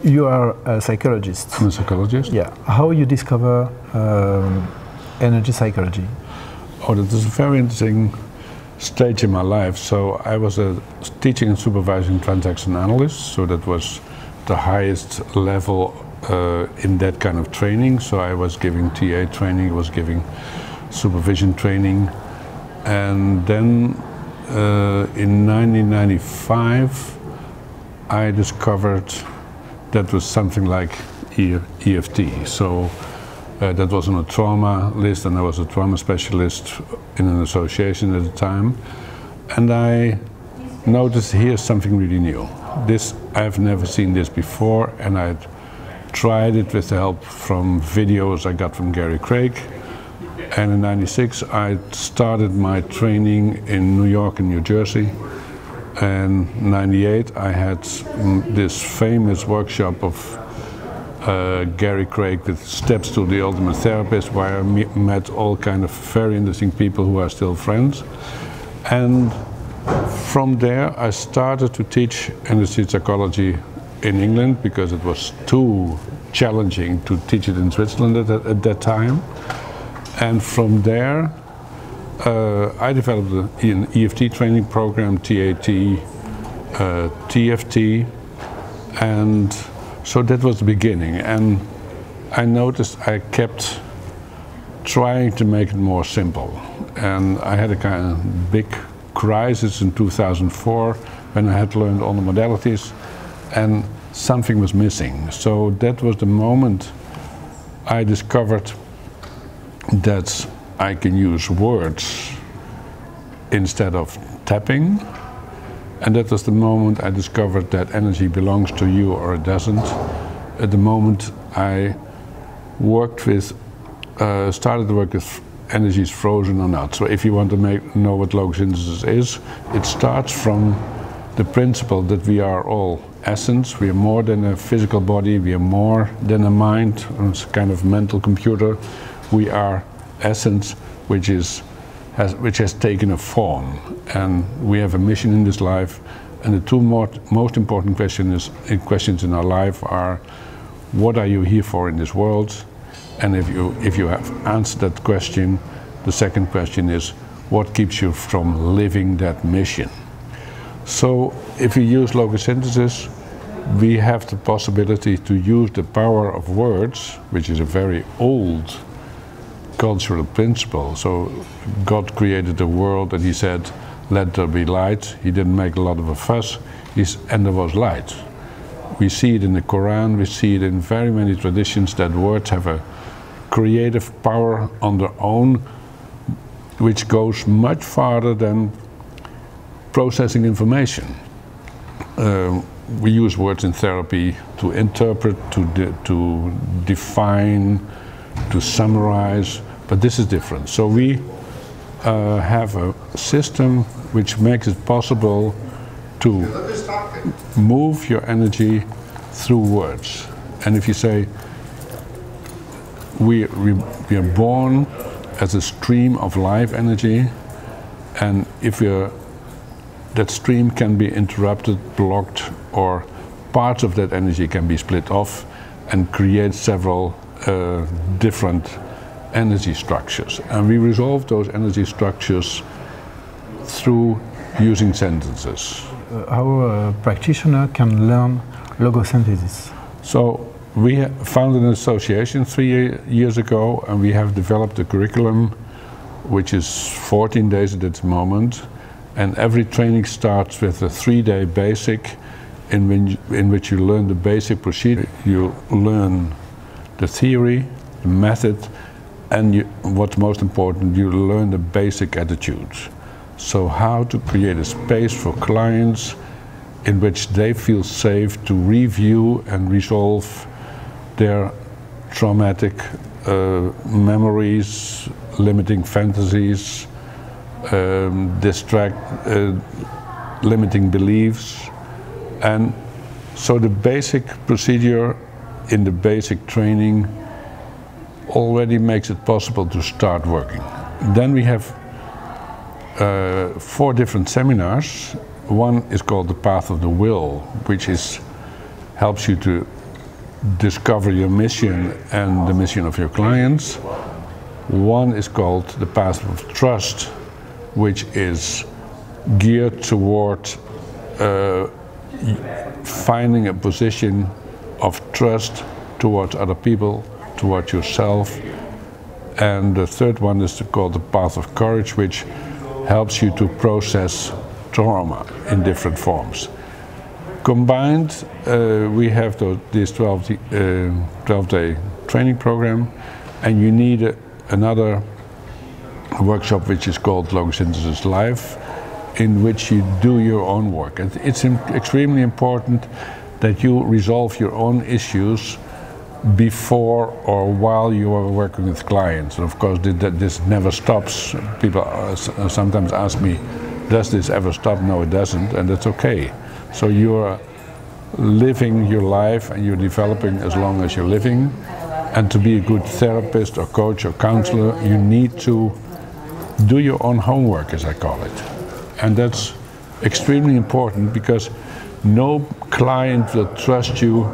You are a psychologist. I'm a psychologist. Yeah. How you discover energy psychology? Oh, that is a very interesting stage in my life. So I was a teaching and supervising transaction analyst. So that was the highest level in that kind of training. So I was giving TA training, I was giving supervision training. And then in 1995, I discovered that was something like EFT. So that was on a trauma list, and I was a trauma specialist in an association at the time. And I noticed here's something really new. I've never seen this before, and I tried it with the help from videos I got from Gary Craig. And in '96 I started my training in New York and New Jersey. And in '98 I had this famous workshop of Gary Craig with Steps to the Ultimate Therapist, where I met all kind of very interesting people who are still friends. And from there I started to teach energy psychology in England because it was too challenging to teach it in Switzerland at that time. And from there I developed an EFT training program, TAT, TFT, and so that was the beginning. And I noticed I kept trying to make it more simple. And I had a kind of big crisis in 2004 when I had learned all the modalities and something was missing. So that was the moment I discovered that I can use words instead of tapping. And that was the moment I discovered that energy belongs to you or it doesn't. At the moment I started to work with energies frozen or not. So if you want to know what logosynthesis is, it starts from the principle that we are all essence. We are more than a physical body, we are more than a mind, it's a kind of mental computer. We are essence, which has taken a form, and we have a mission in this life. And the two most important questions in our life are: what are you here for in this world? And if you have answered that question, the second question is: what keeps you from living that mission? So if we use logosynthesis, we have the possibility to use the power of words, which is a very old cultural principle. So God created the world and he said, let there be light. He didn't make a lot of a fuss, and there was light. We see it in the Quran, we see it in very many traditions that words have a creative power on their own, which goes much farther than processing information. We use words in therapy to interpret, to define, to summarize, but this is different. So we have a system which makes it possible to move your energy through words. And if you say, we are born as a stream of life energy, and if that stream can be interrupted, blocked, or parts of that energy can be split off and create several different energy structures. And we resolve those energy structures through using sentences. How a practitioner can learn logosynthesis? So we founded an association 3 years ago, and we have developed a curriculum which is 14 days at this moment, and every training starts with a 3-day basic in which you learn the basic procedure. You learn the theory, the method, and what's most important, you learn the basic attitudes. So how to create a space for clients in which they feel safe to review and resolve their traumatic memories, limiting fantasies, limiting beliefs. And so the basic procedure in the basic training already makes it possible to start working. Then we have 4 different seminars. One is called the Path of the Will, which helps you to discover your mission and the mission of your clients. One is called the path of trust, which is geared toward finding a position of trust towards other people, towards yourself. And the third one is called the path of courage, which helps you to process trauma in different forms. Combined, we have this 12-day training program, and you need another workshop which is called Logosynthesis Live, in which you do your own work. And it's extremely important that you resolve your own issues before or while you are working with clients. And of course, this never stops. People sometimes ask me, does this ever stop? No, it doesn't, and that's okay. So you're living your life and you're developing as long as you're living. And to be a good therapist or coach or counselor, you need to do your own homework, as I call it. And that's extremely important, because no client will trust you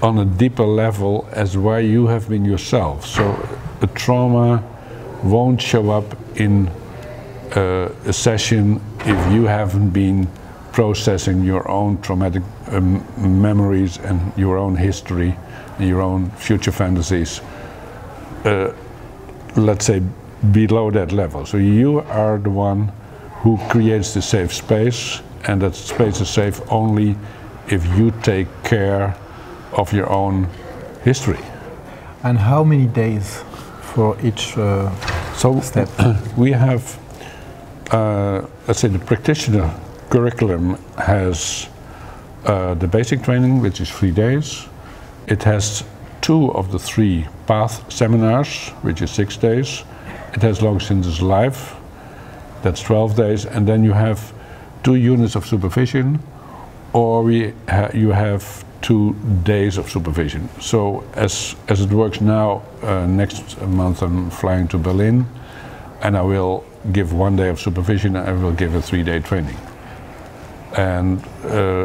on a deeper level as where you have been yourself. So a trauma won't show up in a session if you haven't been processing your own traumatic memories and your own history and your own future fantasies, let's say, below that level. So you are the one who creates the safe space, and that space is safe only if you take care of your own history. And how many days for each step? We have, let's say, the practitioner curriculum has the basic training, which is 3 days. It has 2 of the 3 path seminars, which is 6 days. It has Logosynthesis Live, that's 12 days, and then you have 2 units of supervision, or you have 2 days of supervision. So as it works now, next month I'm flying to Berlin, and I will give 1 day of supervision, and I will give a 3-day training. And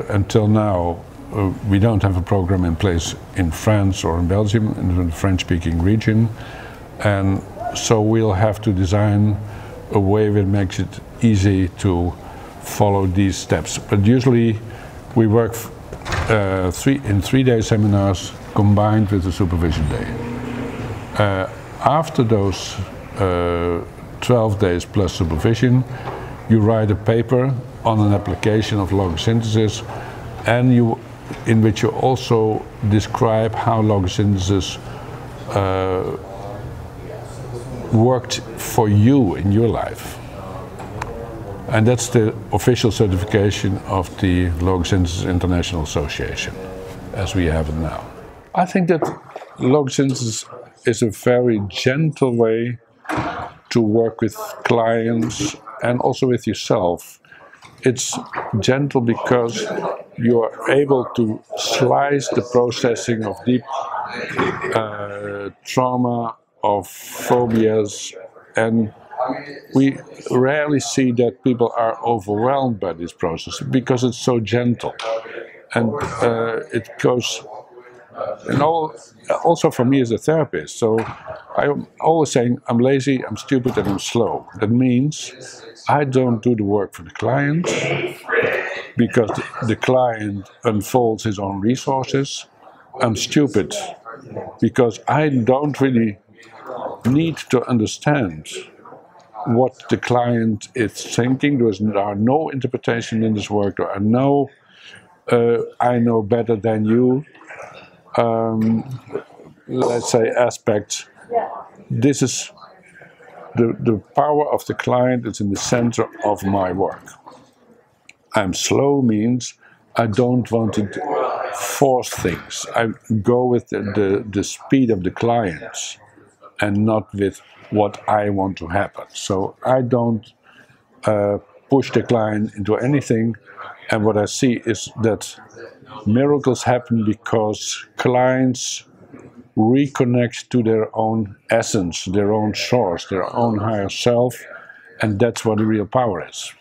until now, we don't have a program in place in France or in Belgium, in the French-speaking region, and so we'll have to design a way that makes it easy to follow these steps. But usually we work in 3-day seminars combined with the supervision day. After those 12 days plus supervision, you write a paper on an application of logosynthesis, and in which you also describe how logosynthesis worked for you in your life. And that's the official certification of the Logosynthesis International Association, as we have it now. I think that logosynthesis is a very gentle way to work with clients and also with yourself. It's gentle because you are able to slice the processing of deep trauma, of phobias, and we rarely see that people are overwhelmed by this process because it's so gentle, and it goes. And also for me as a therapist, so I'm always saying I'm lazy, I'm stupid, and I'm slow. That means I don't do the work for the client, because the client unfolds his own resources. I'm stupid because I don't really need to understand what the client is thinking. There are no interpretation in this work. There are no I know better than you, let's say, aspects. This is the power of the client is in the center of my work. I'm slow means I don't want to force things. I go with the speed of the clients and not with what I want to happen. So I don't push the client into anything. And what I see is that miracles happen because clients reconnect to their own essence, their own source, their own higher self, and that's what the real power is.